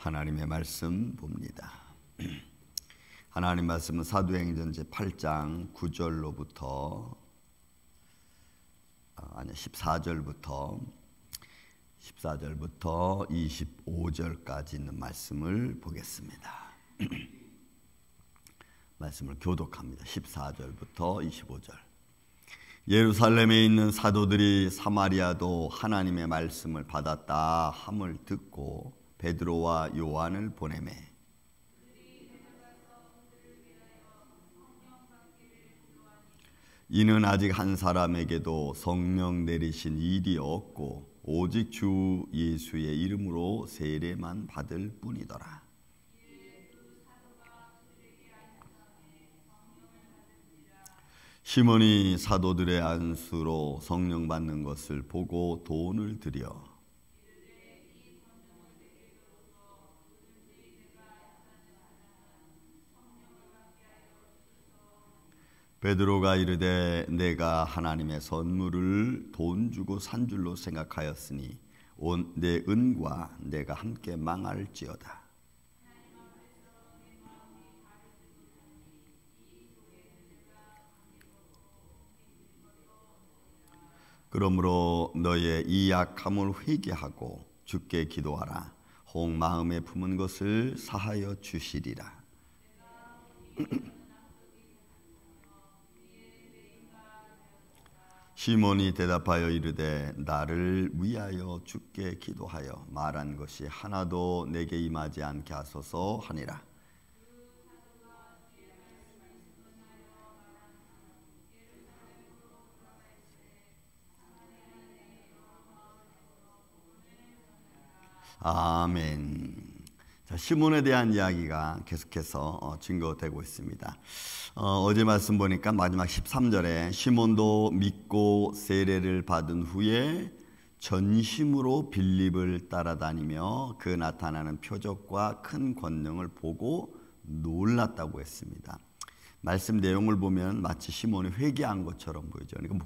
하나님의 말씀 봅니다. 하나님 말씀은 사도행전 제8장 9절로부터 14절부터 25절까지 있는 말씀을 보겠습니다. 말씀을 교독합니다. 14절부터 25절. 예루살렘에 있는 사도들이 사마리아도 하나님의 말씀을 받았다 함을 듣고 베드로와 요한을 보내매 이는 아직 한 사람에게도 성령 내리신 일이 없고 오직 주 예수의 이름으로 세례만 받을 뿐이더라. 시몬이 사도들의 안수로 성령 받는 것을 보고 돈을 들여 베드로가 이르되 내가 하나님의 선물을 돈 주고 산 줄로 생각하였으니 온 내 은과 내가 함께 망할지어다. 그러므로 너의 이 약함을 회개하고 주께 기도하라. 혹 마음에 품은 것을 사하여 주시리라. 시몬이 대답하여 이르되 나를 위하여 주께 기도하여 말한 것이 하나도 내게 임하지 않게 하소서 하니라. 아멘. 자, 시몬에 대한 이야기가 계속해서 증거되고 있습니다. 어제 말씀 보니까 마지막 13절에 시몬도 믿고 세례를 받은 후에 전심으로 빌립을 따라다니며 그 나타나는 표적과 큰 권능을 보고 놀랐다고 했습니다. 말씀 내용을 보면 마치 시몬이 회개한 것처럼 보이죠. 그러니까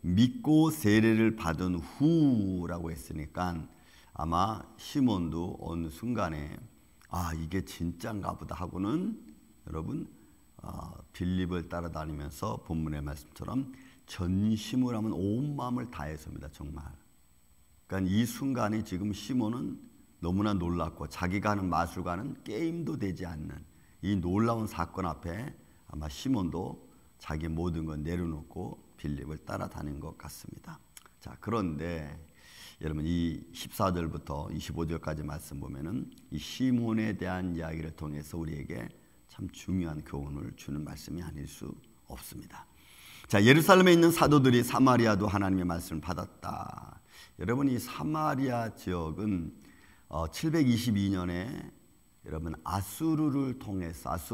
믿고 세례를 받은 후라고 했으니까 아마 시몬도 어느 순간에 이게 진짜인가 보다 하고는 여러분 빌립을 따라다니면서 본문의 말씀처럼 전심을 하면 온 마음을 다해서입니다. 정말. 그러니까 이 순간에 지금 시몬은 너무나 놀랐고 자기가 하는 마술과는 게임도 되지 않는 이 놀라운 사건 앞에 아마 시몬도 자기 모든 걸 내려놓고 빌립을 따라다닌 것 같습니다. 자, 그런데 여러분 이 14절부터 25절까지 말씀 보면은 이 시몬에 대한 이야기를 통해서 우리에게 참 중요한 교훈을 주는 말씀이 아닐 수 없습니다. 자, 예루살렘에 있는 사도들이 사마리아도 하나님의 말씀을 받았다. 여러분 이 사마리아 지역은 722년에 여러분 아수르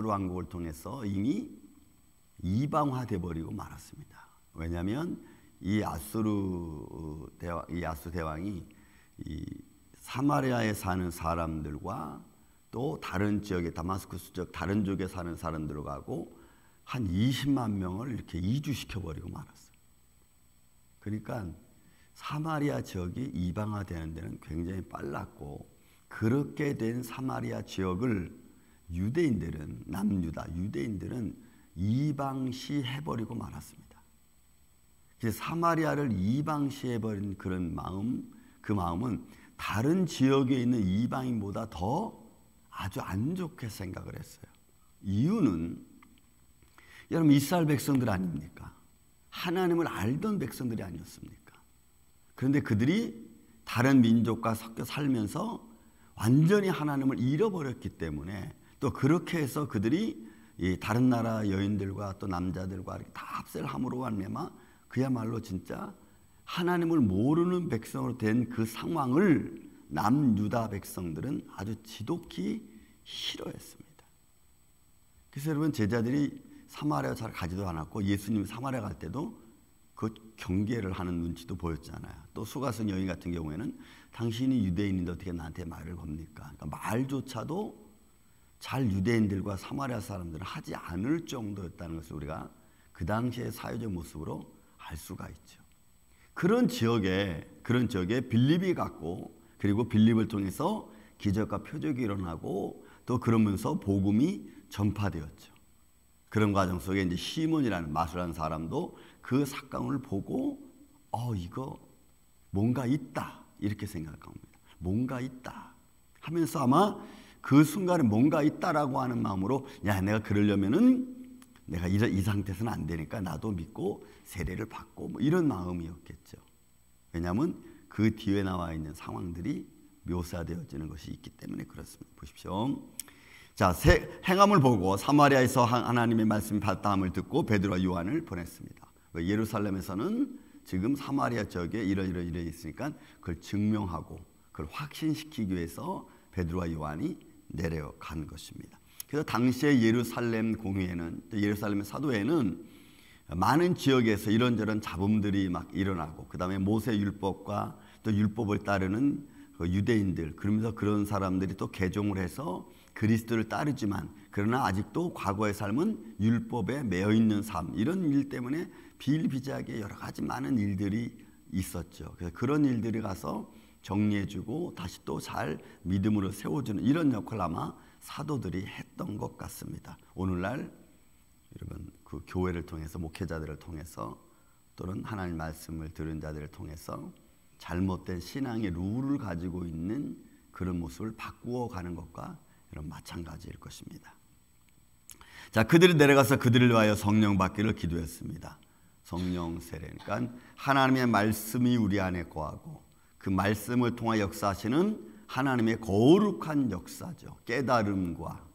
왕국을 통해서 이미 이방화돼 버리고 말았습니다. 왜냐하면 이 아수 대왕이 이 사마리아에 사는 사람들과 또 다른 지역에 다마스쿠스 지역 다른 지역에 사는 사람들하고 한 20만 명을 이렇게 이주시켜 버리고 말았어요. 그러니까 사마리아 지역이 이방화되는 데는 굉장히 빨랐고 그렇게 된 사마리아 지역을 유대인들은 남유다 유대인들은 이방시해 버리고 말았습니다. 사마리아를 이방시해버린 그런 마음, 그 마음은 다른 지역에 있는 이방인보다 더 아주 안 좋게 생각을 했어요. 이유는 여러분 이스라엘 백성들 아닙니까? 하나님을 알던 백성들이 아니었습니까? 그런데 그들이 다른 민족과 섞여 살면서 완전히 하나님을 잃어버렸기 때문에 또 그렇게 해서 그들이 이 다른 나라 여인들과 또 남자들과 이렇게 다 합세를 함으로 말미암아 그야말로 진짜 하나님을 모르는 백성으로 된 그 상황을 남유다 백성들은 아주 지독히 싫어했습니다. 그래서 여러분 제자들이 사마리아 잘 가지도 않았고 예수님이 사마리아 갈 때도 그 경계를 하는 눈치도 보였잖아요. 또 수가성 여인 같은 경우에는 당신이 유대인인데 어떻게 나한테 말을 겁니까? 그러니까 말조차도 잘 유대인들과 사마리아 사람들은 하지 않을 정도였다는 것을 우리가 그 당시의 사회적 모습으로 알 수가 있죠. 그런 지역에 빌립이 갔고 그리고 빌립을 통해서 기적과 표적이 일어나고 또 그러면서 복음이 전파되었죠. 그런 과정 속에 이제 시몬이라는 마술하는 사람도 그 삭감을 보고 이거 뭔가 있다 이렇게 생각합니다. 뭔가 있다 하면서 아마 그 순간에 뭔가 있다라고 하는 마음으로 내가 그러려면은 내가 이 상태에서는 안 되니까 나도 믿고 세례를 받고 뭐 이런 마음이었겠죠. 왜냐하면 그 뒤에 나와 있는 상황들이 묘사되어지는 것이 있기 때문에 그렇습니다. 보십시오. 자, 행함을 보고 사마리아에서 하나님의 말씀이 받다함을 듣고 베드로와 요한을 보냈습니다. 예루살렘에서는 지금 사마리아 지역에 이러 있으니까 그걸 증명하고 그걸 확신시키기 위해서 베드로와 요한이 내려간 것입니다. 그래서 당시의 예루살렘 공회에는, 예루살렘의 사도회는 많은 지역에서 이런저런 잡음들이 막 일어나고, 그 다음에 모세 율법과 또 율법을 따르는 유대인들, 그러면서 그런 사람들이 또 개종을 해서 그리스도를 따르지만 그러나 아직도 과거의 삶은 율법에 매여 있는 삶, 이런 일 때문에 비일비재하게 여러 가지 많은 일들이 있었죠. 그래서 그런 일들이 가서 정리해주고 다시 또 잘 믿음으로 세워주는 이런 역할을 아마 사도들이 했던 것 같습니다. 오늘날 여러분 그 교회를 통해서, 목회자들을 통해서, 또는 하나님 말씀을 들은 자들을 통해서 잘못된 신앙의 룰을 가지고 있는 그런 모습을 바꾸어 가는 것과 이런 마찬가지일 것입니다. 자, 그들이 내려가서 그들을 위하여 성령 받기를 기도했습니다. 성령 세례, 그러니까 하나님의 말씀이 우리 안에 거하고 그 말씀을 통해 역사하시는 하나님의 거룩한 역사죠. 깨달음과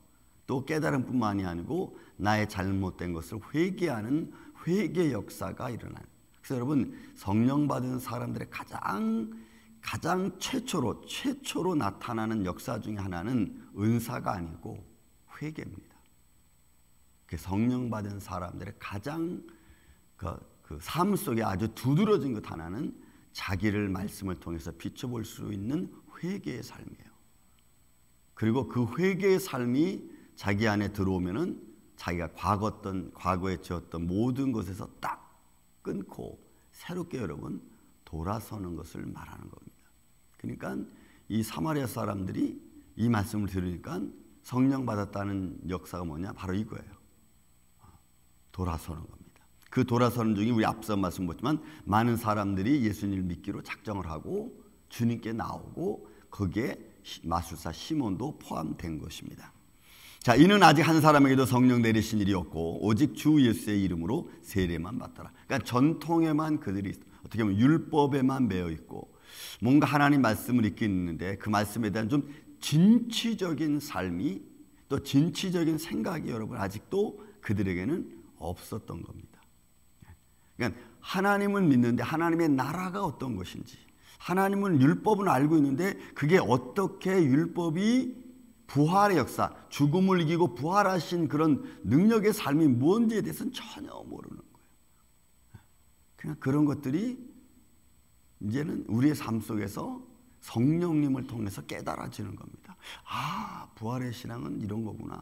또 깨달음뿐만이 아니고 나의 잘못된 것을 회개하는 회개 역사가 일어나요. 그래서 여러분, 성령 받은 사람들의 가장 최초로 나타나는 역사 중에 하나는 은사가 아니고 회개입니다. 성령 받은 사람들의 가장 그 삶 속에 아주 두드러진 것 하나는 자기를 말씀을 통해서 비춰볼 수 있는 회개의 삶이에요. 그리고 그 회개의 삶이 자기 안에 들어오면은 자기가 과거에 지었던 모든 것에서 딱 끊고 새롭게 여러분 돌아서는 것을 말하는 겁니다. 그러니까 이 사마리아 사람들이 이 말씀을 들으니까 성령 받았다는 역사가 뭐냐? 바로 이거예요. 돌아서는 겁니다. 그 돌아서는 중에 우리 앞서 말씀 보지만 많은 사람들이 예수님을 믿기로 작정을 하고 주님께 나오고 거기에 마술사 시몬도 포함된 것입니다. 자, 이는 아직 한 사람에게도 성령 내리신 일이 없고 오직 주 예수의 이름으로 세례만 받더라. 그러니까 전통에만 그들이 어떻게 보면 율법에만 매여 있고 뭔가 하나님 말씀을 읽긴 있는데 그 말씀에 대한 좀 진취적인 삶이 또 진취적인 생각이 여러분 아직도 그들에게는 없었던 겁니다. 그러니까 하나님은 믿는데 하나님의 나라가 어떤 것인지, 하나님은 율법은 알고 있는데 그게 어떻게 율법이 부활의 역사, 죽음을 이기고 부활하신 그런 능력의 삶이 뭔지에 대해서는 전혀 모르는 거예요. 그냥 그런 것들이 이제는 우리의 삶 속에서 성령님을 통해서 깨달아지는 겁니다. 아, 부활의 신앙은 이런 거구나.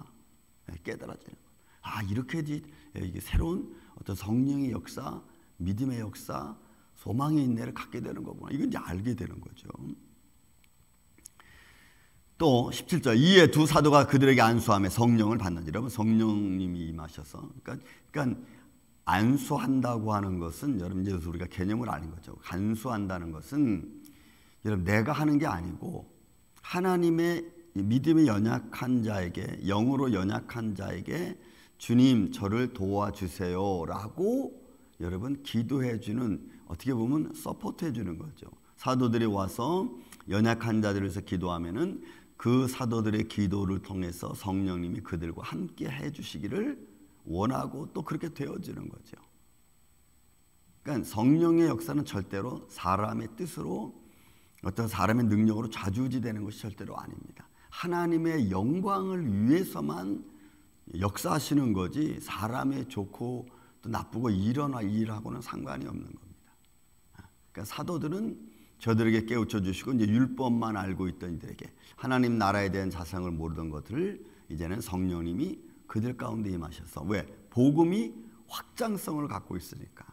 깨달아지는 거예요. 이렇게 이게 새로운 어떤 성령의 역사, 믿음의 역사, 소망의 인내를 갖게 되는 거구나. 이건 이제 알게 되는 거죠. 또 17절 이에 두 사도가 그들에게 안수하며 성령을 받는지. 여러분 성령님이 임하셔서 그러니까 안수한다고 하는 것은 여러분 이제 우리가 개념을 아는 거죠. 간수한다는 것은 여러분 내가 하는 게 아니고 하나님의 믿음이 연약한 자에게, 영으로 연약한 자에게 주님 저를 도와주세요라고 여러분 기도해주는, 어떻게 보면 서포트해주는 거죠. 사도들이 와서 연약한 자들을 위해서 기도하면은 그 사도들의 기도를 통해서 성령님이 그들과 함께 해주시기를 원하고 또 그렇게 되어지는 거죠. 그러니까 성령의 역사는 절대로 사람의 뜻으로 어떤 사람의 능력으로 좌지우지되는 것이 절대로 아닙니다. 하나님의 영광을 위해서만 역사하시는 거지 사람의 좋고 또 나쁘고 일하고는 상관이 없는 겁니다. 그러니까 사도들은 저들에게 깨우쳐 주시고 이제 율법만 알고 있던 이들에게 하나님 나라에 대한 자성을 모르던 것들을 이제는 성령님이 그들 가운데 임하셔서, 왜? 복음이 확장성을 갖고 있으니까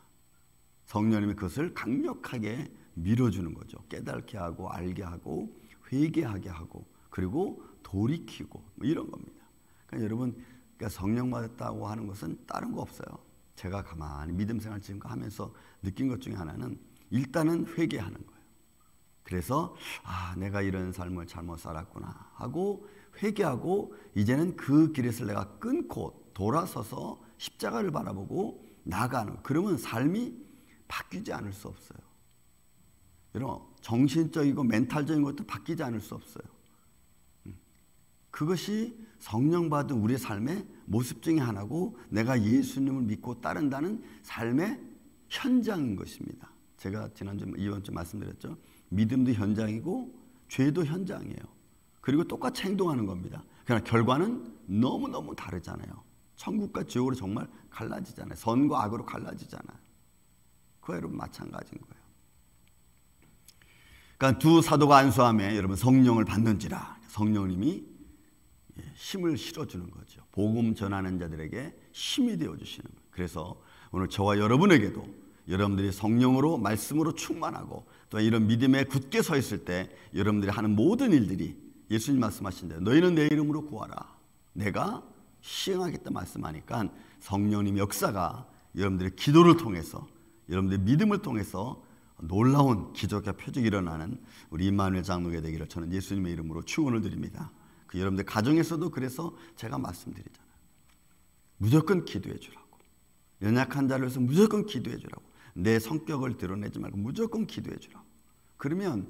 성령님이 그것을 강력하게 밀어주는 거죠. 깨닫게 하고 알게 하고 회개하게 하고 그리고 돌이키고 뭐 이런 겁니다. 그러니까 여러분, 그러니까 성령 받았다고 하는 것은 다른 거 없어요. 제가 가만히 믿음 생활 지금 하면서 느낀 것 중에 하나는 일단은 회개하는 거예요. 그래서 내가 이런 삶을 잘못 살았구나 하고 회개하고 이제는 그 길에서 내가 끊고 돌아서서 십자가를 바라보고 나가는, 그러면 삶이 바뀌지 않을 수 없어요. 여러분, 정신적이고 멘탈적인 것도 바뀌지 않을 수 없어요. 그것이 성령 받은 우리의 삶의 모습 중에 하나고 내가 예수님을 믿고 따른다는 삶의 현장인 것입니다. 제가 이번 주 말씀드렸죠. 믿음도 현장이고 죄도 현장이에요. 그리고 똑같이 행동하는 겁니다. 그러나 결과는 너무너무 다르잖아요. 천국과 지옥으로 정말 갈라지잖아요. 선과 악으로 갈라지잖아요. 그거 여러분 마찬가지인 거예요. 그러니까 두 사도가 안수하며 여러분 성령을 받는지라, 성령님이 힘을 실어주는 거죠. 복음 전하는 자들에게 힘이 되어주시는 거예요. 그래서 오늘 저와 여러분에게도 여러분들이 성령으로 말씀으로 충만하고 또 이런 믿음에 굳게 서 있을 때 여러분들이 하는 모든 일들이 예수님 말씀하신 대로 너희는 내 이름으로 구하라, 내가 시행하겠다 말씀하니까 성령님의 역사가 여러분들의 기도를 통해서 여러분들의 믿음을 통해서 놀라운 기적과 표적이 일어나는 우리 임마누엘 장로가 되기를 저는 예수님의 이름으로 축원을 드립니다. 그 여러분들 가정에서도 그래서 제가 말씀드리잖아요. 무조건 기도해 주라고. 연약한 자를 위해서 무조건 기도해 주라고. 내 성격을 드러내지 말고 무조건 기도해 주라고. 그러면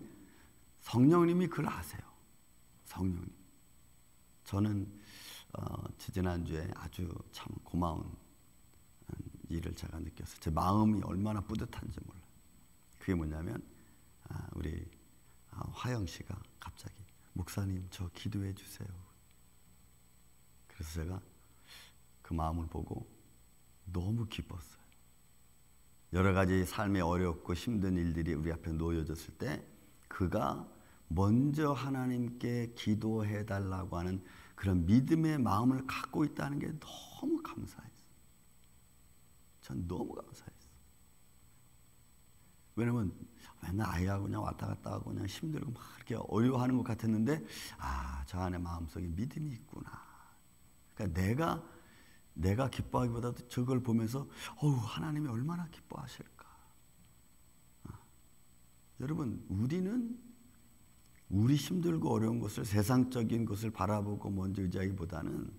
성령님이 그걸 아세요. 성령님. 저는 지난주에 아주 참 고마운 일을 제가 느꼈어요. 제 마음이 얼마나 뿌듯한지 몰라요. 그게 뭐냐면 우리 화영 씨가 갑자기 목사님 저 기도해 주세요. 그래서 제가 그 마음을 보고 너무 기뻤어요. 여러 가지 삶에 어렵고 힘든 일들이 우리 앞에 놓여졌을 때 그가 먼저 하나님께 기도해 달라고 하는 그런 믿음의 마음을 갖고 있다는 게 너무 감사했어요. 전 너무 감사했어요. 왜냐면 맨날 아이하고 그냥 왔다 갔다 하고 그냥 힘들고 막 이렇게 어려워하는 것 같았는데 저 안에 마음속에 믿음이 있구나. 그러니까 내가 기뻐하기보다도 저걸 보면서 하나님이 얼마나 기뻐하실까. 여러분, 우리는 우리 힘들고 어려운 것을, 세상적인 것을 바라보고 먼저 의지하기보다는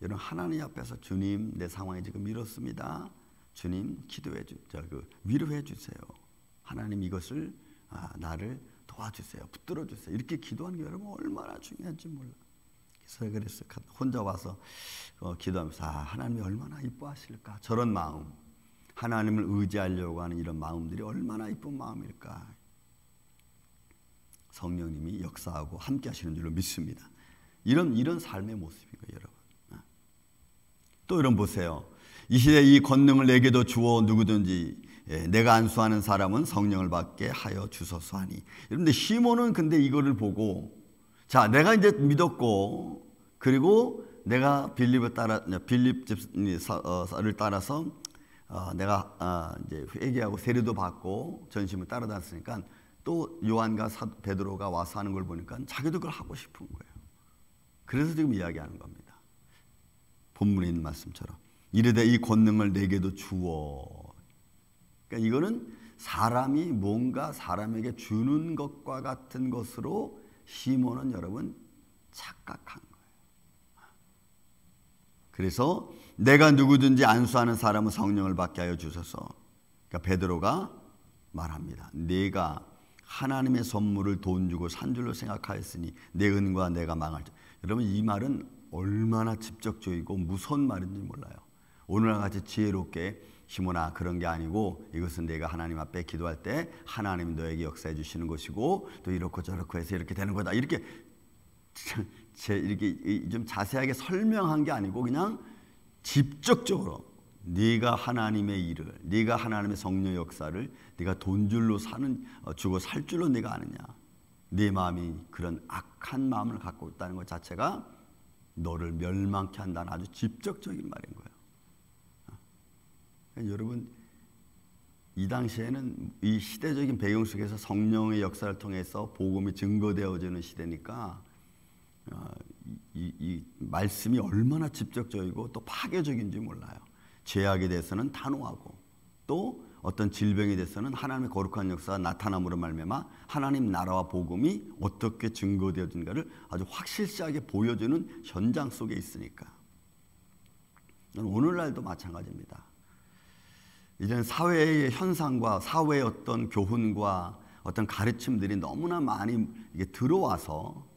여러분, 하나님 앞에서 주님, 내 상황이 지금 이렇습니다. 주님, 기도해 위로해 주세요. 하나님, 이것을 나를 도와주세요. 붙들어 주세요. 이렇게 기도하는 게 여러분 얼마나 중요한지 몰라요. 그래서 혼자 와서 기도하면서 하나님이 얼마나 이뻐하실까. 저런 마음, 하나님을 의지하려고 하는 이런 마음들이 얼마나 이쁜 마음일까. 성령님이 역사하고 함께 하시는 줄로 믿습니다. 이런 삶의 모습인 거예요, 여러분. 또 이런 보세요. 이 시대에 이 권능을 내게도 주어 누구든지 내가 안수하는 사람은 성령을 받게 하여 주소서 하니. 여러분들 시몬은 근데 이거를 보고 내가 이제 믿었고 그리고 내가 빌립을 따라서 내가 이제 회개하고 세례도 받고 전심을 따라다녔으니까 또 요한과 베드로가 와서 하는 걸 보니까 자기도 그걸 하고 싶은 거예요. 그래서 지금 이야기하는 겁니다. 본문에 있는 말씀처럼 이르되 이 권능을 내게도 주어. 그러니까 이거는 사람이 뭔가 사람에게 주는 것과 같은 것으로 시몬은 여러분 착각한 거예요. 그래서 내가 누구든지 안수하는 사람은 성령을 받게 하여 주소서. 그러니까 베드로가 말합니다. 내가 하나님의 선물을 돈 주고 산 줄로 생각하였으니 내 은과 내가 망할 줄. 여러분, 이 말은 얼마나 직접적이고 무서운 말인지 몰라요. 오늘날 같이 지혜롭게 시몬아, 그런 게 아니고 이것은 내가 하나님 앞에 기도할 때 하나님이 너에게 역사해 주시는 것이고 또 이렇고 저렇고 해서 이렇게 되는 거다. 이렇게 좀 자세하게 설명한 게 아니고 그냥 직접적으로 네가 하나님의 일을, 네가 하나님의 성령 역사를 네가 돈줄로 주고 살 줄로 네가 아느냐. 네 마음이 그런 악한 마음을 갖고 있다는 것 자체가 너를 멸망케 한다는 아주 직접적인 말인 거예요. 여러분, 이 당시에는 이 시대적인 배경 속에서 성령의 역사를 통해서 복음이 증거되어지는 시대니까 이 말씀이 얼마나 직접적이고 또 파괴적인지 몰라요. 죄악에 대해서는 단호하고 또 어떤 질병에 대해서는 하나님의 거룩한 역사가 나타남으로 말미암아 하나님 나라와 복음이 어떻게 증거되어진가를 아주 확실시하게 보여주는 현장 속에 있으니까. 오늘날도 마찬가지입니다. 이제는 사회의 현상과 사회의 어떤 교훈과 어떤 가르침들이 너무나 많이 이게 들어와서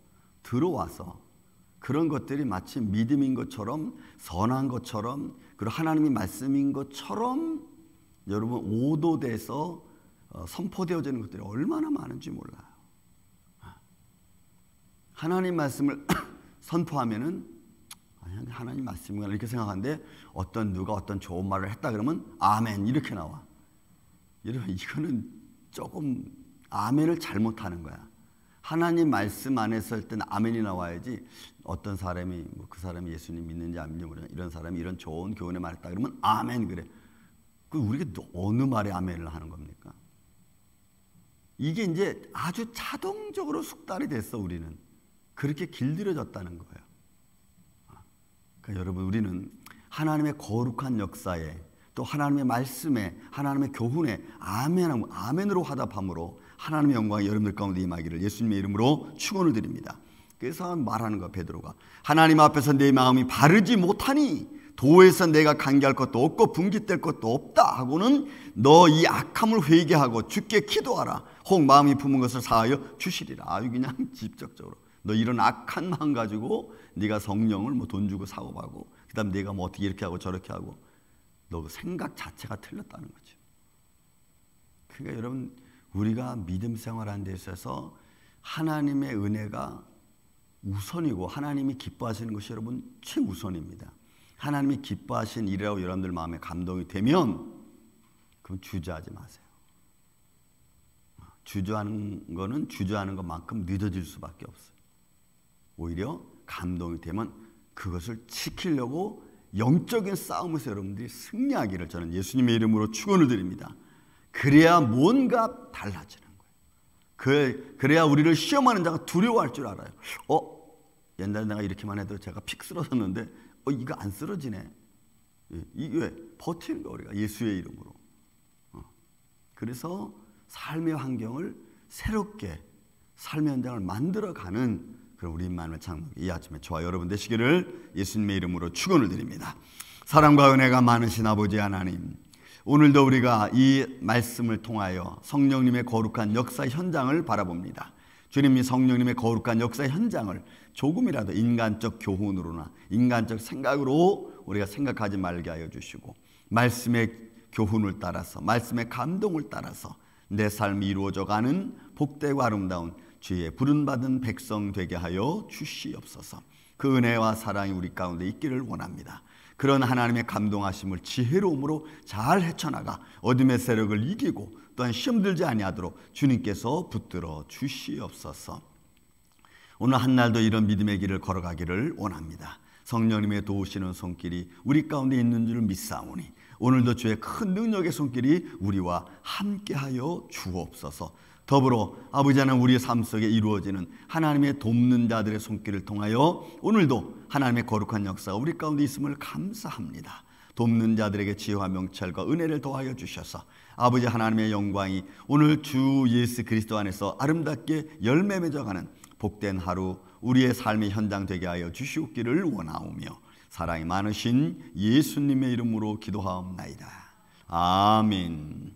그런 것들이 마치 믿음인 것처럼 선한 것처럼 그리고 하나님의 말씀인 것처럼 여러분 오도돼서 선포되어지는 것들이 얼마나 많은지 몰라요. 하나님 말씀을 선포하면은 하나님 말씀인가 이렇게 생각하는데 누가 어떤 좋은 말을 했다 그러면 아멘 이렇게 나와. 여러분 이거는 조금 아멘을 잘못하는 거야. 하나님 말씀 안에 설 때는 아멘이 나와야지. 어떤 사람이 그 사람이 예수님 믿는지 안 믿는지 모르겠는데 이런 사람이 이런 좋은 교훈의 말을 했다 그러면 아멘 그래. 그 우리가 어느 말에 아멘을 하는 겁니까? 이게 이제 아주 자동적으로 숙달이 됐어. 우리는 그렇게 길들여졌다는 거예요. 그러니까 여러분 우리는 하나님의 거룩한 역사에 또 하나님의 말씀에 하나님의 교훈에 아멘으로 화답함으로 하나님의 영광이 여러분들 가운데 임하기를 예수님의 이름으로 축원을 드립니다. 그래서 말하는 거 베드로가 하나님 앞에서 내 마음이 바르지 못하니 도에서 내가 간계할 것도 없고 분깃될 것도 없다 하고는 너 이 악함을 회개하고 주께 기도하라. 혹 마음이 품은 것을 사하여 주시리라. 아유 그냥 직접적으로 너 이런 악한 마음 가지고 네가 성령을 뭐 돈 주고 사고 파고 그다음 네가 뭐 어떻게 이렇게 하고 저렇게 하고 너 그 생각 자체가 틀렸다는 거죠. 그러니까 여러분 우리가 믿음 생활하는 데 있어서 하나님의 은혜가 우선이고 하나님이 기뻐하시는 것이 여러분 최우선입니다. 하나님이 기뻐하신 일이라고 여러분들 마음에 감동이 되면 그럼 주저하지 마세요. 주저하는 것만큼 늦어질 수밖에 없어요. 오히려 감동이 되면 그것을 지키려고 영적인 싸움에서 여러분들이 승리하기를 저는 예수님의 이름으로 축원을 드립니다. 그래야 뭔가 달라지는 거예요. 그래야 우리를 시험하는 자가 두려워할 줄 알아요. 옛날에 내가 이렇게만 해도 제가 픽 쓰러졌는데 이거 안 쓰러지네. 이게 왜? 버티는 거야 우리가 예수의 이름으로. 그래서 삶의 환경을 새롭게 삶의 현장을 만들어가는 그런 우리만의 창문 이 아침에 저와 여러분 되시기를 예수님의 이름으로 축원을 드립니다. 사랑과 은혜가 많으신 아버지 하나님, 오늘도 우리가 이 말씀을 통하여 성령님의 거룩한 역사 현장을 바라봅니다. 주님이 성령님의 거룩한 역사 현장을 조금이라도 인간적 교훈으로나 인간적 생각으로 우리가 생각하지 말게 하여 주시고 말씀의 교훈을 따라서 말씀의 감동을 따라서 내 삶이 이루어져가는 복되고 아름다운 주의 부름받은 백성 되게 하여 주시옵소서. 그 은혜와 사랑이 우리 가운데 있기를 원합니다. 그런 하나님의 감동하심을 지혜로움으로 잘 헤쳐나가 어둠의 세력을 이기고 또한 시험 들지 아니하도록 주님께서 붙들어 주시옵소서. 오늘 한날도 이런 믿음의 길을 걸어가기를 원합니다. 성령님의 도우시는 손길이 우리 가운데 있는 줄 믿사오니 오늘도 주의 큰 능력의 손길이 우리와 함께하여 주옵소서. 더불어 아버지 하나님 우리의 삶 속에 이루어지는 하나님의 돕는 자들의 손길을 통하여 오늘도 하나님의 거룩한 역사가 우리 가운데 있음을 감사합니다. 돕는 자들에게 지혜와 명철과 은혜를 더하여 주셔서 아버지 하나님의 영광이 오늘 주 예수 그리스도 안에서 아름답게 열매 맺어가는 복된 하루 우리의 삶의 현장 되게 하여 주시옵기를 원하오며 사랑이 많으신 예수님의 이름으로 기도하옵나이다. 아멘.